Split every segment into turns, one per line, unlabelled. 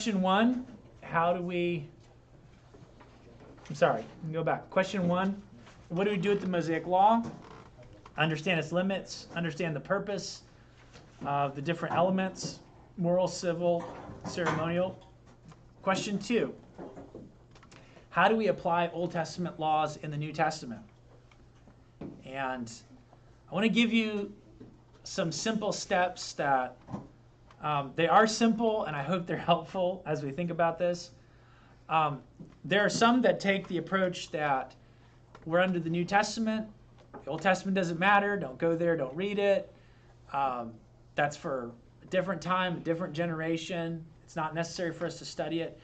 Question one, go back. Question one, what do we do with the Mosaic Law? Understand its limits, understand the purpose of the different elements, moral, civil, ceremonial. Question two, how do we apply Old Testament laws in the New Testament? And I want to give you some simple steps that they are simple, and I hope they're helpful as we think about this. There are some that take the approach that we're under the New Testament. The Old Testament doesn't matter. Don't go there. Don't read it. That's for a different time, a different generation. It's not necessary for us to study it.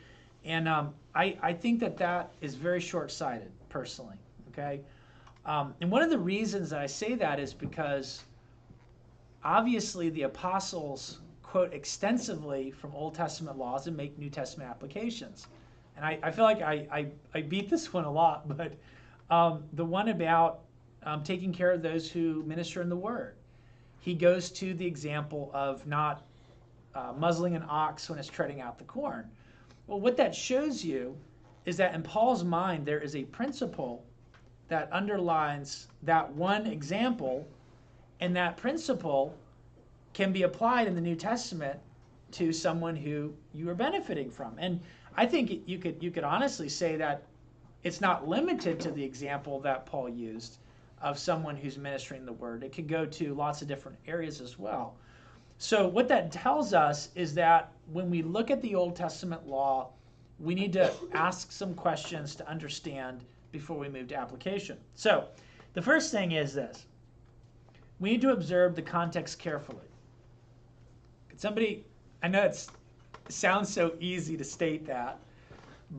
And I think that is very short-sighted, personally. Okay. And one of the reasons that I say that is because obviously the apostles quote extensively from Old Testament laws and make New Testament applications. And I feel like I beat this one a lot, but the one about taking care of those who minister in the Word. He goes to the example of not muzzling an ox when it's treading out the corn. Well, what that shows you is that in Paul's mind, there is a principle that underlines that one example, and that principle can be applied in the New Testament to someone who you are benefiting from. And I think you could honestly say that it's not limited to the example that Paul used of someone who's ministering the Word. It could go to lots of different areas as well. So what that tells us is that when we look at the Old Testament law, we need to ask some questions to understand before we move to application. So the first thing is this. We need to observe the context carefully. Somebody, I know it sounds so easy to state that,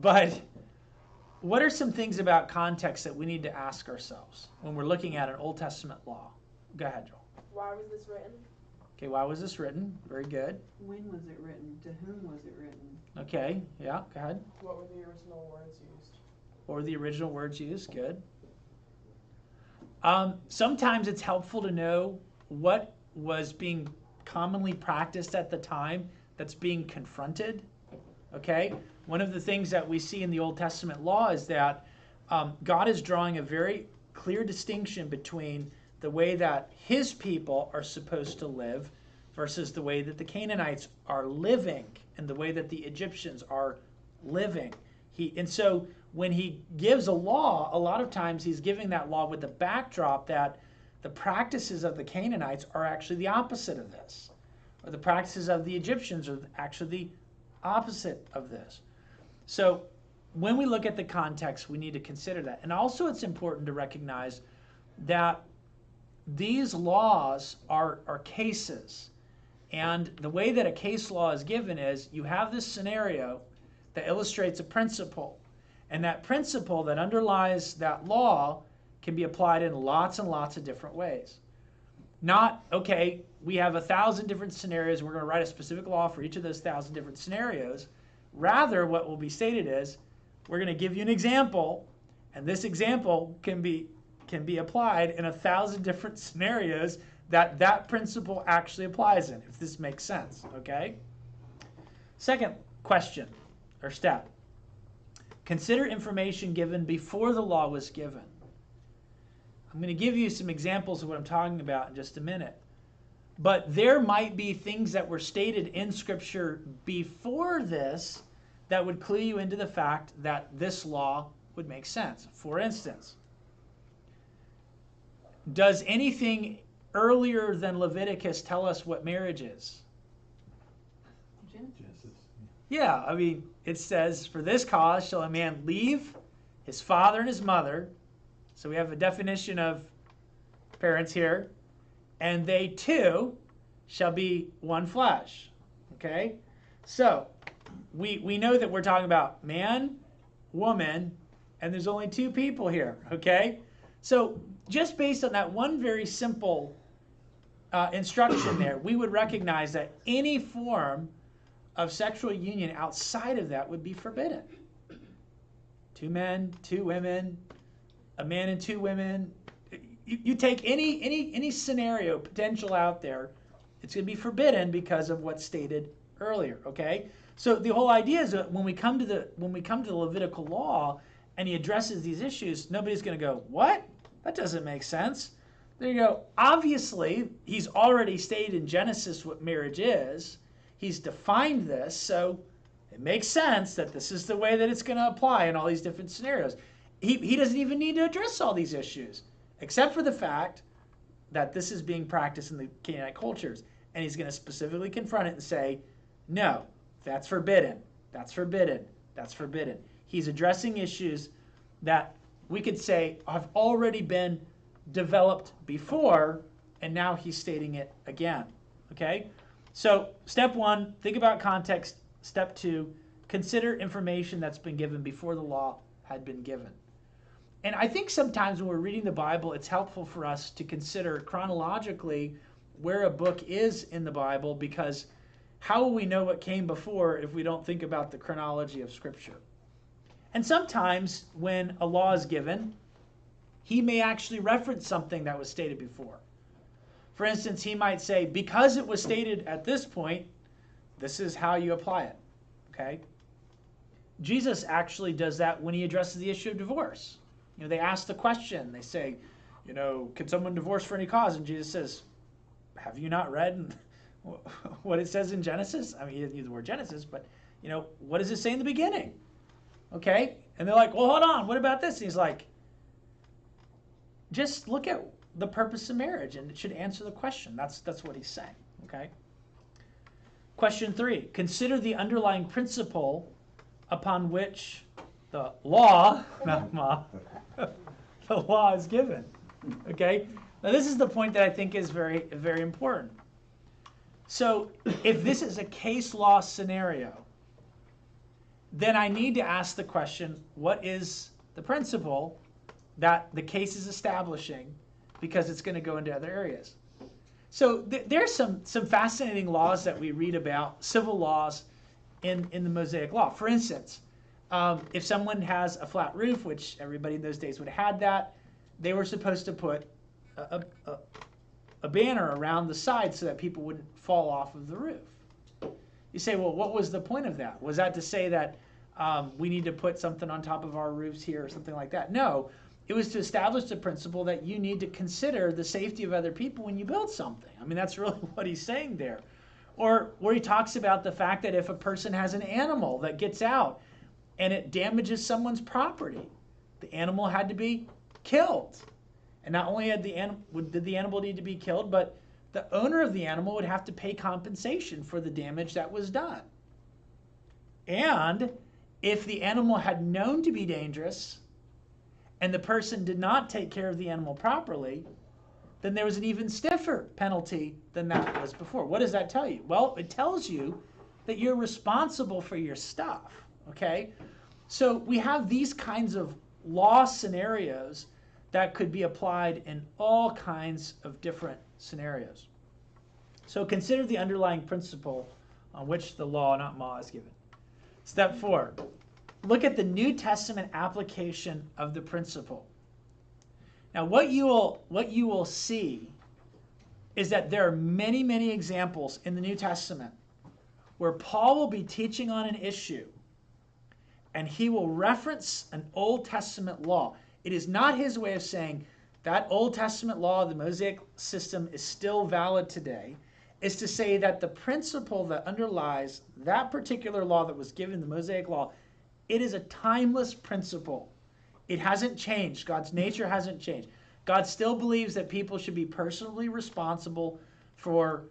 but what are some things about context that we need to ask ourselves when we're looking at an Old Testament law? Go ahead, Joel.
Why was this written?
Okay, why was this written? Very good.
When was it written? To whom was it written?
Okay, yeah, go ahead.
What were the original words used?
What were the original words used? Good. Sometimes it's helpful to know what was being commonly practiced at the time that's being confronted. Okay? One of the things that we see in the Old Testament law is that God is drawing a very clear distinction between the way that his people are supposed to live versus the way that the Canaanites are living and the way that the Egyptians are living. And so when he gives a law, a lot of times he's giving that law with the backdrop that the practices of the Canaanites are actually the opposite of this. Or the practices of the Egyptians are actually the opposite of this. So when we look at the context, we need to consider that. And also it's important to recognize that these laws are cases. And the way that a case law is given is you have this scenario that illustrates a principle. And that principle that underlies that law can be applied in lots and lots of different ways. Not, okay, we have 1,000 different scenarios, we're going to write a specific law for each of those 1,000 different scenarios. Rather, what will be stated is, we're going to give you an example, and this example can be applied in 1,000 different scenarios that principle actually applies in, if this makes sense, okay? Second question, or step. Consider information given before the law was given. I'm going to give you some examples of what I'm talking about in just a minute. But there might be things that were stated in Scripture before this that would clue you into the fact that this law would make sense. For instance, does anything earlier than Leviticus tell us what marriage is?
Genesis.
Yeah, I mean, it says, for this cause shall a man leave his father and his mother. So we have a definition of parents here. And they two shall be one flesh. Okay? So we know that we're talking about man, woman, and there's only two people here. Okay? So just based on that one very simple instruction there, we would recognize that any form of sexual union outside of that would be forbidden. 2 men, 2 women, a man and 2 women. You take any scenario potential out there, it's going to be forbidden because of what's stated earlier, okay? So the whole idea is that when we come to the Levitical law and he addresses these issues, nobody's going to go, what? That doesn't make sense. There you go. Obviously, he's already stated in Genesis what marriage is. He's defined this, so it makes sense that this is the way that it's going to apply in all these different scenarios. He doesn't even need to address all these issues, except for the fact that this is being practiced in the Canaanite cultures. And he's going to specifically confront it and say, no, that's forbidden, that's forbidden, that's forbidden. He's addressing issues that we could say have already been developed before, and now he's stating it again. Okay? So, step one, think about context. Step two, consider information that's been given before the law had been given. And I think sometimes when we're reading the Bible, it's helpful for us to consider chronologically where a book is in the Bible, because how will we know what came before if we don't think about the chronology of Scripture? And sometimes when a law is given, he may actually reference something that was stated before. For instance, he might say, because it was stated at this point, this is how you apply it. Okay? Jesus actually does that when he addresses the issue of divorce. You know, they ask the question, they say, you know, can someone divorce for any cause? And Jesus says, have you not read what it says in Genesis? I mean, he doesn't use the word Genesis, but, you know, what does it say in the beginning? Okay? And they're like, well, hold on, what about this? And he's like, just look at the purpose of marriage, and it should answer the question. That's what he's saying. Okay? Question 3, consider the underlying principle upon which the law, the law is given. Okay? Now this is the point that I think is very, very important. So if this is a case law scenario, then I need to ask the question, what is the principle that the case is establishing, because it's going to go into other areas. So there's some fascinating laws that we read about, civil laws in the Mosaic Law. For instance, if someone has a flat roof, which everybody in those days would have had that, they were supposed to put a banner around the side so that people wouldn't fall off of the roof. You say, well, what was the point of that? Was that to say that we need to put something on top of our roofs here or something like that? No. It was to establish the principle that you need to consider the safety of other people when you build something. I mean, that's really what he's saying there. Or where he talks about the fact that if a person has an animal that gets out and it damages someone's property, the animal had to be killed. And not only did the animal need to be killed, but the owner of the animal would have to pay compensation for the damage that was done. And if the animal had known to be dangerous, and the person did not take care of the animal properly, then there was an even stiffer penalty than that was before. What does that tell you? Well, it tells you that you're responsible for your stuff, okay? So we have these kinds of law scenarios that could be applied in all kinds of different scenarios. So consider the underlying principle on which the law, not ma, is given. Step 4. Look at the New Testament application of the principle. Now, what you will see is that there are many, many examples in the New Testament where Paul will be teaching on an issue, and he will reference an Old Testament law. It is not his way of saying that Old Testament law, the Mosaic system, is still valid today. It's to say that the principle that underlies that particular law that was given, the Mosaic law, it is a timeless principle. It hasn't changed. God's nature hasn't changed. God still believes that people should be personally responsible for,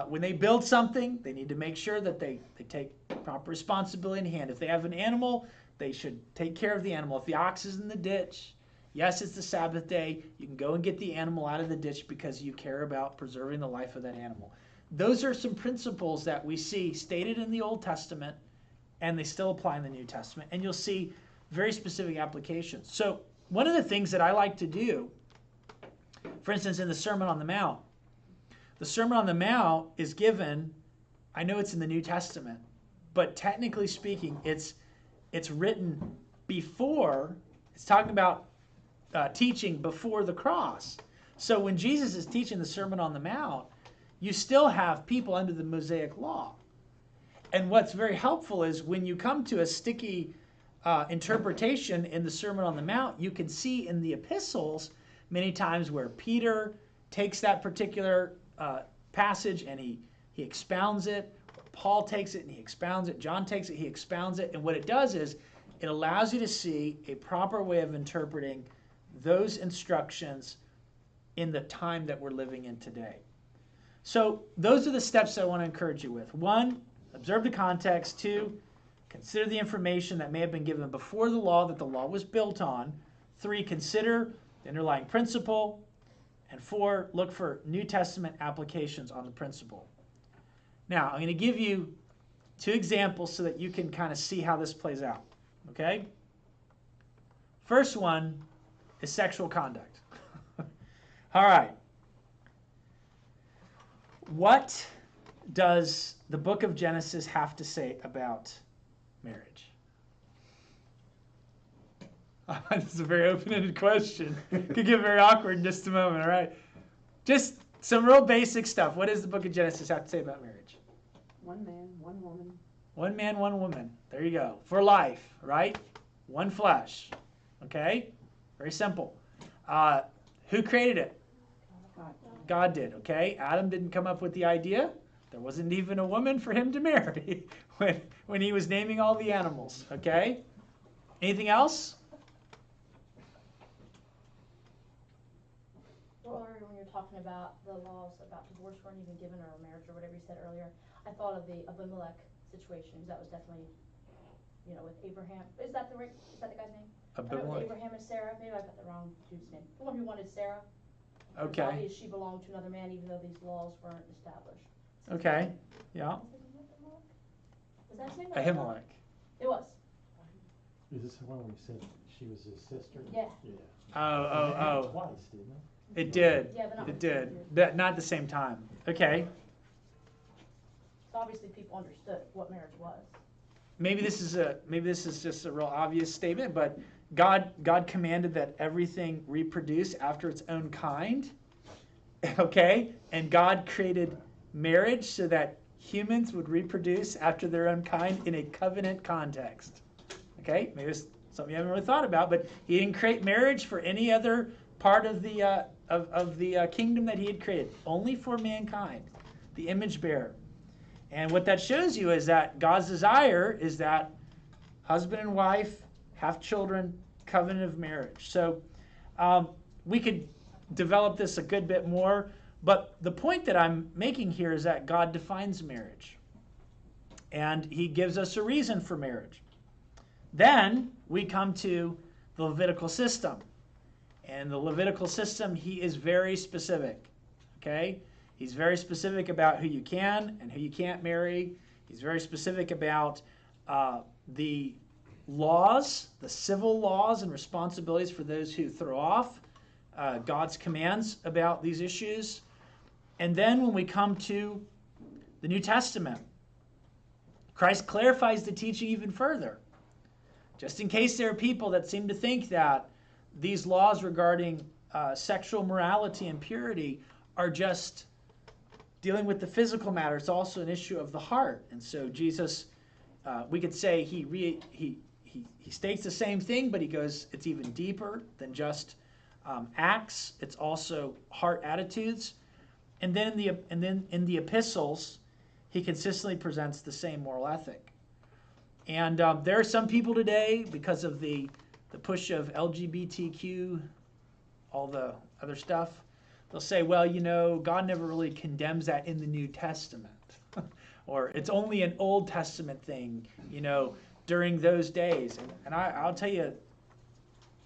when they build something, they need to make sure that they take proper responsibility in hand. If they have an animal, they should take care of the animal. If the ox is in the ditch, yes, it's the Sabbath day, you can go and get the animal out of the ditch because you care about preserving the life of that animal. Those are some principles that we see stated in the Old Testament, and they still apply in the New Testament. And you'll see very specific applications. So one of the things that I like to do, for instance, in the Sermon on the Mount is given, I know it's in the New Testament, but technically speaking, it's written before, it's talking about teaching before the cross. So when Jesus is teaching the Sermon on the Mount, you still have people under the Mosaic law. And what's very helpful is when you come to a sticky interpretation in the Sermon on the Mount, you can see in the epistles many times where Peter takes that particular passage and he expounds it. Paul takes it and he expounds it. John takes it, he expounds it. And what it does is it allows you to see a proper way of interpreting those instructions in the time that we're living in today. So those are the steps I want to encourage you with. 1, observe the context. 2, consider the information that may have been given before the law that the law was built on. 3, consider the underlying principle. And 4, look for New Testament applications on the principle. Now, I'm going to give you 2 examples so that you can kind of see how this plays out. Okay? First one is sexual conduct. All right. What does the book of Genesis have to say about marriage? This is a very open-ended question. Could get very awkward in just a moment, all right? Just some real basic stuff. What does the book of Genesis have to say about marriage?
One man, one woman.
One man, one woman. There you go. For life, right? One flesh. Okay? Very simple. Who created it?
God.
God did, okay? Adam didn't come up with the idea. There wasn't even a woman for him to marry when he was naming all the animals, okay? Anything else?
Well, when you're talking about the laws about divorce weren't even given or marriage or whatever you said earlier, I thought of the Abimelech situation because that was definitely, with Abraham. Is that the guy's name? I don't know,
Abimelech.
Abraham and Sarah. Maybe I got the wrong dude's name. The one who wanted Sarah.
Okay.
Obviously, she belonged to another man, even though these laws weren't established.
Okay. Yeah.
Was that his name?
Ahimelech.
It was.
Is this the one where you said she was his sister?
Yeah.
Yeah.
Oh.
Twice, didn't it?
It did.
Yeah, but not
It
with
did.
Jesus.
But not at the same time. Okay.
So obviously, people understood what marriage was.
Maybe this is just a real obvious statement, but God commanded that everything reproduce after its own kind. Okay? And God created marriage so that humans would reproduce after their own kind in a covenant context. Okay? Maybe it's something you haven't really thought about, but he didn't create marriage for any other part of the kingdom that he had created, only for mankind, the image bearer. And what that shows you is that God's desire is that husband and wife have children, covenant of marriage. So we could develop this a good bit more, but the point that I'm making here is that God defines marriage, and he gives us a reason for marriage. Then we come to the Levitical system. And the Levitical system, he is very specific, okay? He's very specific about who you can and who you can't marry. He's very specific about the laws, the civil laws and responsibilities for those who throw off God's commands about these issues. And then when we come to the New Testament, Christ clarifies the teaching even further. Just in case there are people that seem to think that these laws regarding sexual morality and purity are just dealing with the physical matter. It's also an issue of the heart. And so Jesus, we could say he states the same thing, but he goes, it's even deeper than just acts. It's also heart attitudes. And then in the epistles, he consistently presents the same moral ethic. And there are some people today, because of the push of LGBTQ, all the other stuff, they'll say, well, God never really condemns that in the New Testament. Or it's only an Old Testament thing, during those days. And I'll tell you,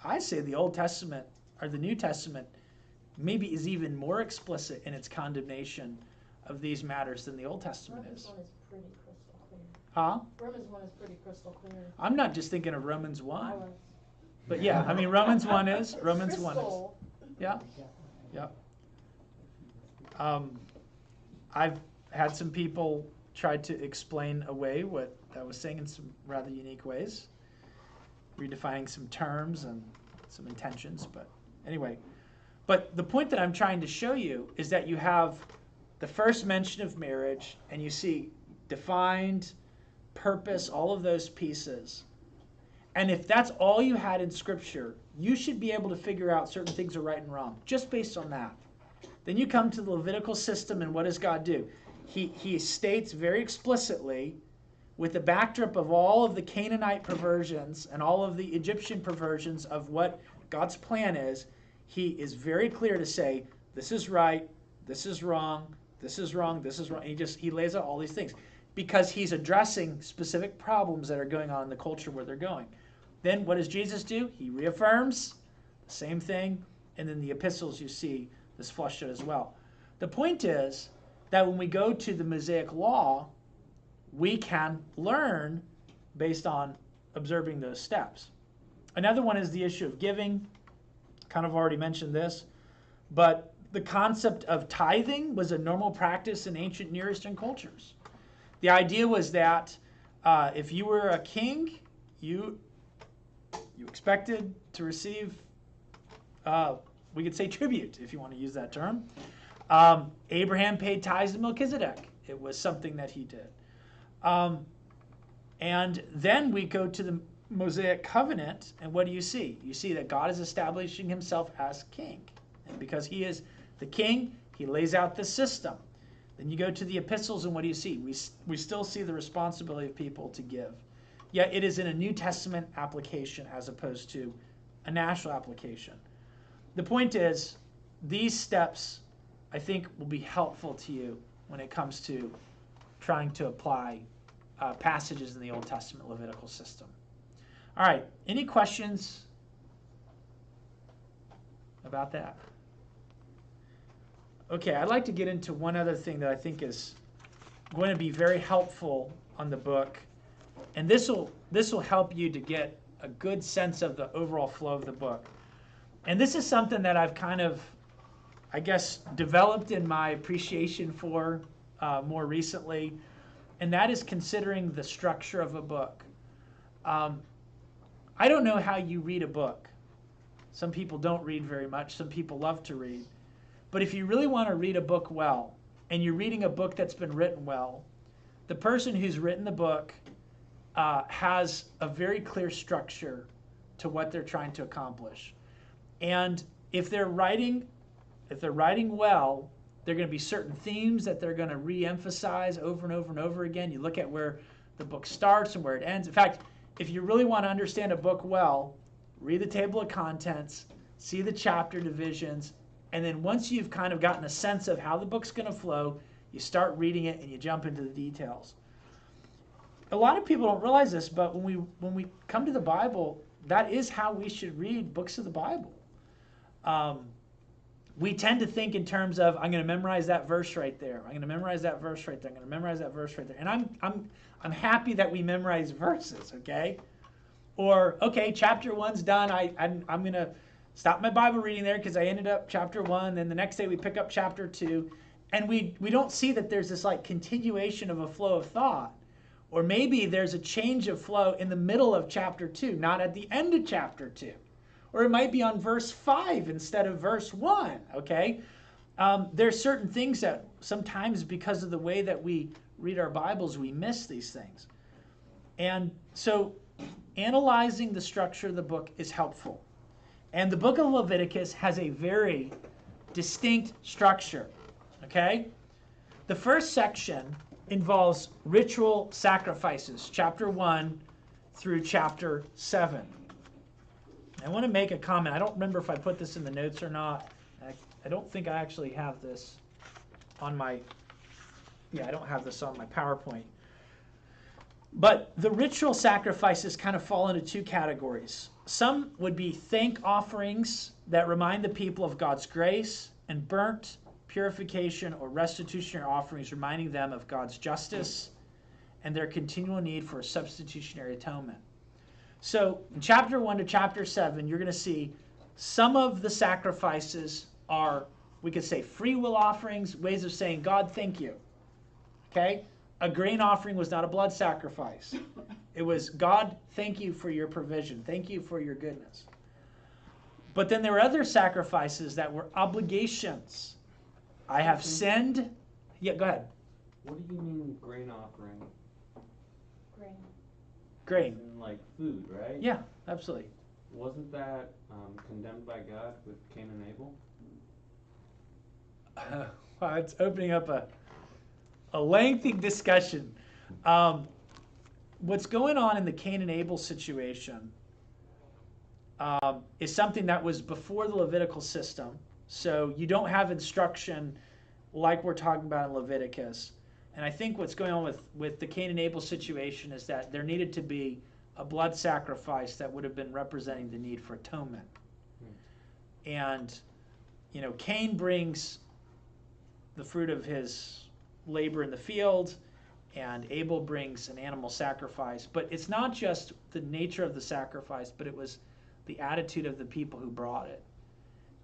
I say the Old Testament, or the New Testament, maybe is even more explicit in its condemnation of these matters than the Old Testament
Romans
is.
1 is pretty crystal clear.
Huh?
Romans 1 is pretty crystal clear.
I'm not just thinking of Romans 1.
I was.
But yeah, I mean, Romans 1 is. Romans 1 is.
Crystal.
Yeah. Yeah. I've had some people try to explain away what I was saying in some rather unique ways, redefining some terms and some intentions. But anyway, but the point that I'm trying to show you is that you have the first mention of marriage, and you see defined, purpose, all of those pieces. And if that's all you had in Scripture, you should be able to figure out certain things are right and wrong, just based on that. Then you come to the Levitical system, and what does God do? He states very explicitly, with the backdrop of all of the Canaanite perversions and all of the Egyptian perversions of what God's plan is, he is very clear to say, this is right, this is wrong, this is wrong, this is wrong. And he lays out all these things because he's addressing specific problems that are going on in the culture where they're going. Then what does Jesus do? He reaffirms the same thing, and then the epistles you see this fleshed out as well. The point is that when we go to the Mosaic Law, we can learn based on observing those steps. Another one is the issue of giving. Kind of already mentioned this, but the concept of tithing was a normal practice in ancient Near Eastern cultures. The idea was that if you were a king, you expected to receive, we could say tribute, if you want to use that term. Abraham paid tithes to Melchizedek. It was something that he did. And then we go to the Mosaic covenant, and what do you see? You see that God is establishing himself as king. And because he is the king, he lays out the system. Then you go to the epistles, and what do you see? We still see the responsibility of people to give. Yet it is in a New Testament application as opposed to a national application. The point is, these steps, I think, will be helpful to you when it comes to trying to apply passages in the Old Testament Levitical system. All right, any questions about that? Okay, I'd like to get into one other thing that I think is going to be very helpful on the book, and this will help you to get a good sense of the overall flow of the book. And this is something that I've kind of, I guess, developed in my appreciation for more recently, and that is considering the structure of a book. I don't know how you read a book. Some people don't read very much. Some people love to read. But if you really want to read a book well, and you're reading a book that's been written well, the person who's written the book has a very clear structure to what they're trying to accomplish. And if they're writing well, there are going to be certain themes that they're going to re-emphasize over and over and over again. You look at where the book starts and where it ends. In fact, if you really want to understand a book well, read the table of contents, see the chapter divisions, and then once you've kind of gotten a sense of how the book's going to flow, you start reading it and you jump into the details. A lot of people don't realize this, but when we come to the Bible, that is how we should read books of the Bible. We tend to think in terms of, I'm going to memorize that verse right there. I'm going to memorize that verse right there. I'm going to memorize that verse right there. And I'm happy that we memorize verses, okay? Or, okay, chapter 1's done. I'm going to stop my Bible reading there because I ended up chapter 1. Then the next day we pick up chapter 2. And we don't see that there's this like continuation of a flow of thought. Or maybe there's a change of flow in the middle of chapter 2, not at the end of chapter 2. Or it might be on verse 5 instead of verse 1, okay? There's certain things that sometimes because of the way that we read our Bibles, we miss these things. And so analyzing the structure of the book is helpful. And the book of Leviticus has a very distinct structure, okay? The first section involves ritual sacrifices, chapter 1 through chapter 7. I want to make a comment. I don't remember if I put this in the notes or not. I don't think I actually have this on my, I don't have this on my PowerPoint. But the ritual sacrifices kind of fall into two categories. Some would be thank offerings that remind the people of God's grace, and burnt purification or restitutionary offerings reminding them of God's justice and their continual need for a substitutionary atonement. So in chapter 1 to chapter 7, you're going to see some of the sacrifices are, we could say, free will offerings, ways of saying, God, thank you. Okay? A grain offering was not a blood sacrifice. It was, God, thank you for your provision. Thank you for your goodness. But then there were other sacrifices that were obligations. I have sinned. Yeah, go ahead.
What do you mean grain offering?
Grain.
Grain.
As in, like food, right?
Yeah, absolutely.
Wasn't that condemned by God with Cain and Abel?
Wow, it's opening up a lengthy discussion. What's going on in the Cain and Abel situation is something that was before the Levitical system. So you don't have instruction like we're talking about in Leviticus. And I think what's going on with the Cain and Abel situation is that there needed to be a blood sacrifice that would have been representing the need for atonement. And, Cain brings the fruit of his labor in the field, and Abel brings an animal sacrifice. But it's not just the nature of the sacrifice, but it was the attitude of the people who brought it.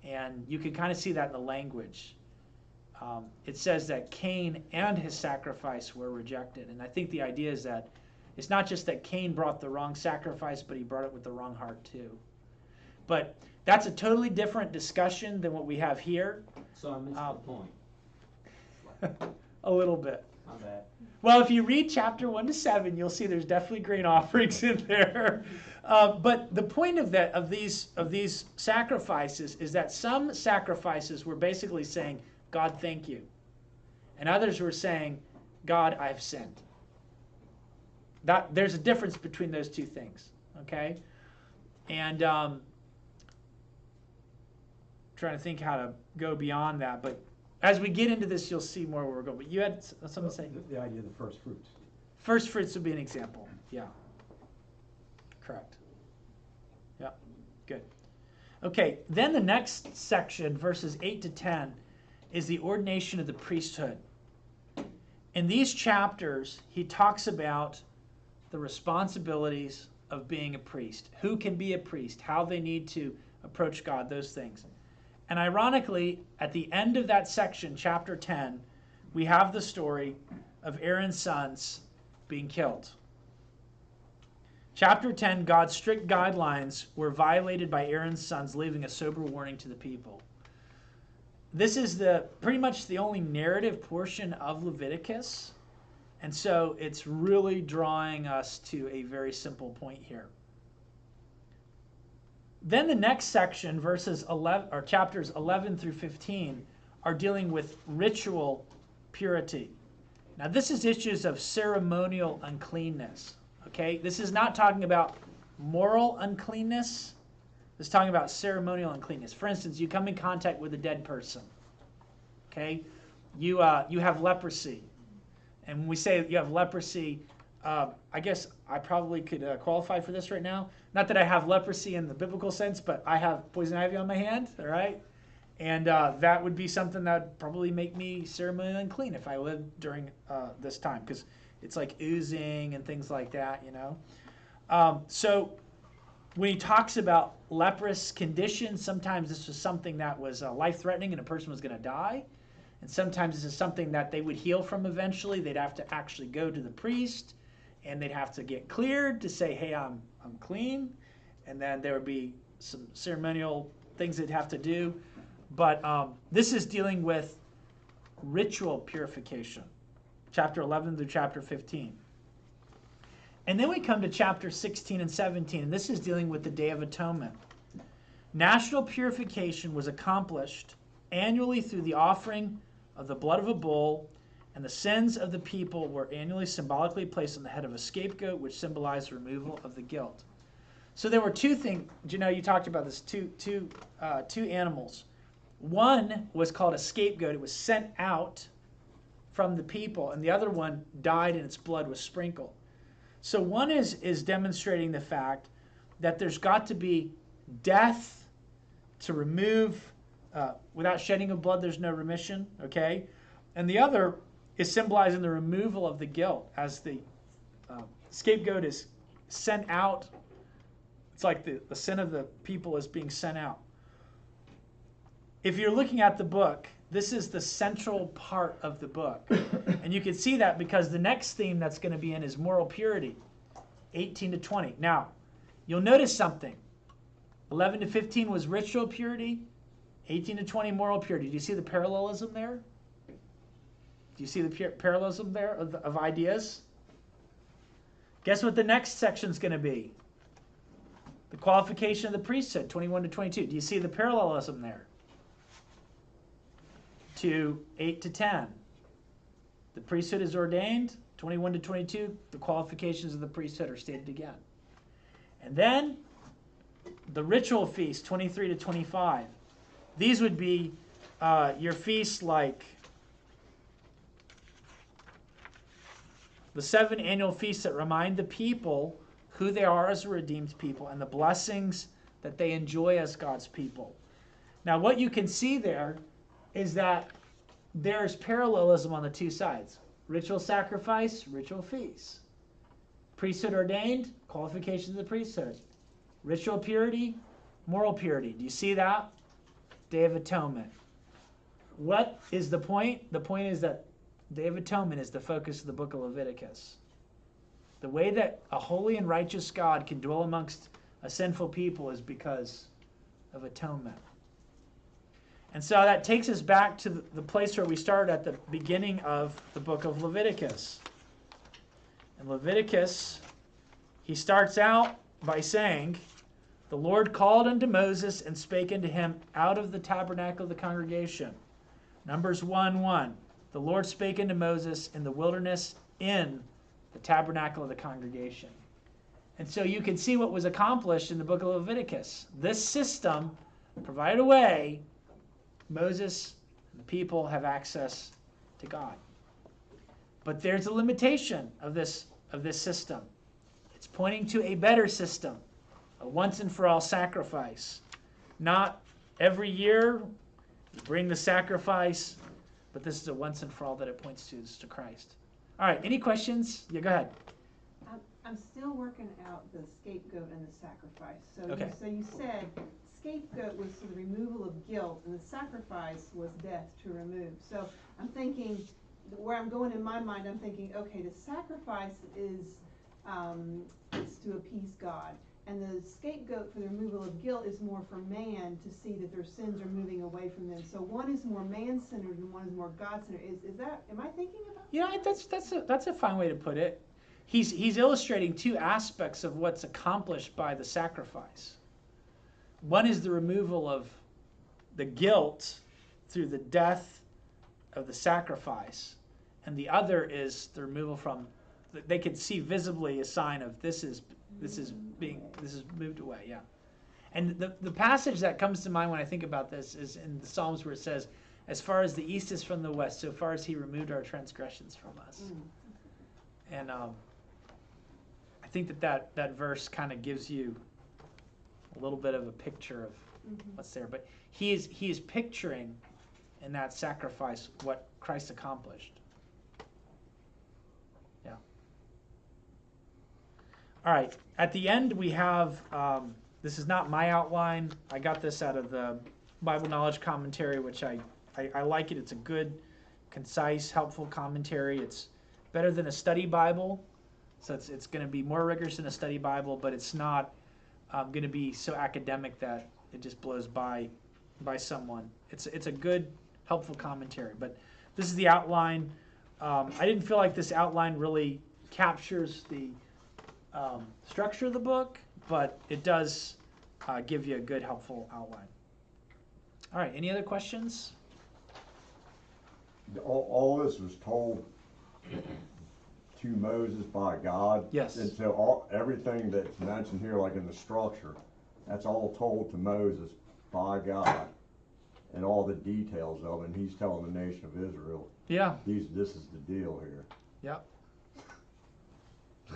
And you can kind of see that in the language. It says that Cain and his sacrifice were rejected. And I think the idea is that it's not just that Cain brought the wrong sacrifice, but he brought it with the wrong heart too. But that's a totally different discussion than what we have here.
So I missed the point.
A little bit.
My bad.
Well, if you read chapter 1 to 7, you'll see there's definitely grain offerings in there. But the point of these sacrifices is that some sacrifices were basically saying, God, thank you. And others were saying, God, I have sinned. There's a difference between those two things, okay? And trying to think how to go beyond that. But as we get into this, you'll see more where we're going. But you had something to say?
The idea of the first fruits.
First fruits would be an example. Yeah. Correct. Yeah. Good. Okay, then the next section, verses 8 to 10, is the ordination of the priesthood. In these chapters, he talks about the responsibilities of being a priest, who can be a priest, how they need to approach God, those things. And ironically, at the end of that section, chapter 10, we have the story of Aaron's sons being killed. Chapter 10, God's strict guidelines were violated by Aaron's sons, leaving a sober warning to the people. This is pretty much the only narrative portion of Leviticus, and so it's really drawing us to a very simple point here. Then the next section, chapters 11 through 15, are dealing with ritual purity. Now this is issues of ceremonial uncleanness. Okay, this is not talking about moral uncleanness. It's talking about ceremonial uncleanness. For instance, you come in contact with a dead person. Okay, you have leprosy, and when we say you have leprosy, I guess I probably could qualify for this right now. Not that I have leprosy in the biblical sense, but I have poison ivy on my hand. All right, and that would be something that would probably make me ceremonially unclean if I lived during this time, because it's like oozing and things like that, So when he talks about leprous conditions, sometimes this was something that was life-threatening and a person was going to die. And sometimes this is something that they would heal from eventually. They'd have to actually go to the priest, and they'd have to get cleared to say, hey, I'm clean. And then there would be some ceremonial things they'd have to do. But this is dealing with ritual purification. Chapter 11 through chapter 15. And then we come to chapter 16 and 17, and this is dealing with the Day of Atonement. National purification was accomplished annually through the offering of the blood of a bull, and the sins of the people were annually symbolically placed on the head of a scapegoat, which symbolized the removal of the guilt. So there were two things, you talked about this, two animals. One was called a scapegoat. It was sent out from the people, and the other one died and its blood was sprinkled. So one is demonstrating the fact that there's got to be death to remove, without shedding of blood there's no remission, okay? And the other is symbolizing the removal of the guilt as the scapegoat is sent out. It's like the sin of the people is being sent out. If you're looking at the book, this is the central part of the book. And you can see that because the next theme that's going to be in is moral purity, 18 to 20. Now, you'll notice something. 11 to 15 was ritual purity, 18 to 20 moral purity. Do you see the parallelism there? Do you see the parallelism there of ideas? Guess what the next section's going to be? The qualification of the priesthood, 21 to 22. Do you see the parallelism there? To 8 to 10. The priesthood is ordained, 21 to 22. The qualifications of the priesthood are stated again. And then the ritual feast, 23 to 25. These would be your feasts like the 7 annual feasts that remind the people who they are as a redeemed people and the blessings that they enjoy as God's people. Now, what you can see there is that there's parallelism on the two sides. Ritual sacrifice, ritual feasts. Priesthood ordained, qualifications of the priesthood. Ritual purity, moral purity. Do you see that? Day of Atonement. What is the point? The point is that Day of Atonement is the focus of the book of Leviticus. The way that a holy and righteous God can dwell amongst a sinful people is because of atonement. And so that takes us back to the place where we started at the beginning of the book of Leviticus. In Leviticus, he starts out by saying, "The Lord called unto Moses and spake unto him out of the tabernacle of the congregation." Numbers 1:1. The Lord spake unto Moses in the wilderness in the tabernacle of the congregation. And so you can see what was accomplished in the book of Leviticus. This system provided a way Moses and the people have access to God. But there's a limitation of this system. It's pointing to a better system, a once and for all sacrifice. Not every year you bring the sacrifice, but this is a once and for all that it points to, is to Christ. All right, any questions? Yeah, go ahead.
I'm still working out the scapegoat and the sacrifice. So,
Okay.
you said scapegoat was for the removal of guilt, and the sacrifice was death to remove. So I'm thinking, where I'm going in my mind, I'm thinking, okay, the sacrifice is to appease God, and the scapegoat for the removal of guilt is more for man to see that their sins are moving away from them. So one is more man-centered and one is more God-centered. Is that? Am I thinking about?
Yeah, that's a fine way to put it. He's illustrating two aspects of what's accomplished by the sacrifice. One is the removal of the guilt through the death of the sacrifice, and the other is the removal from. They could see visibly a sign of this is moved away. Yeah, and the passage that comes to mind when I think about this is in the Psalms where it says, "As far as the east is from the west, so far as He removed our transgressions from us." And I think that verse kind of gives you a little bit of a picture of what's there. But he is picturing in that sacrifice what Christ accomplished. Yeah. All right. At the end we have, this is not my outline. I got this out of the Bible Knowledge Commentary, which I like it. It's a good, concise, helpful commentary. It's better than a study Bible. So it's going to be more rigorous than a study Bible, but it's not going to be so academic that it just blows by someone. It's a good, helpful commentary. But this is the outline. I didn't feel like this outline really captures the structure of the book, but it does give you a good, helpful outline. All right, any other questions?
All this was told to Moses by God.
Yes.
And so everything that's mentioned here, like in the structure, that's all told to Moses by God, and all the details of it. And he's telling the nation of Israel,
Yeah.
this is the deal here.
Yep.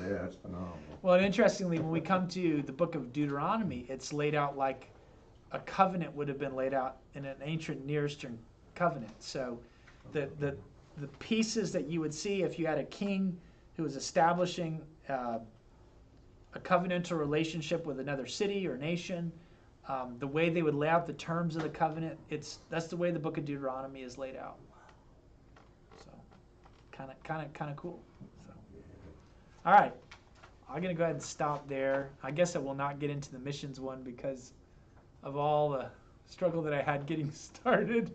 Yeah, that's phenomenal.
Well, and interestingly, when we come to the book of Deuteronomy, it's laid out like a covenant would have been laid out in an ancient Near Eastern covenant. So the pieces that you would see if you had a king who was establishing a covenantal relationship with another city or nation, the way they would lay out the terms of the covenant, that's the way the book of Deuteronomy is laid out. So kind of cool. So, all right, I'm gonna go ahead and stop there. I guess I will not get into the missions one because of all the struggle that I had getting started.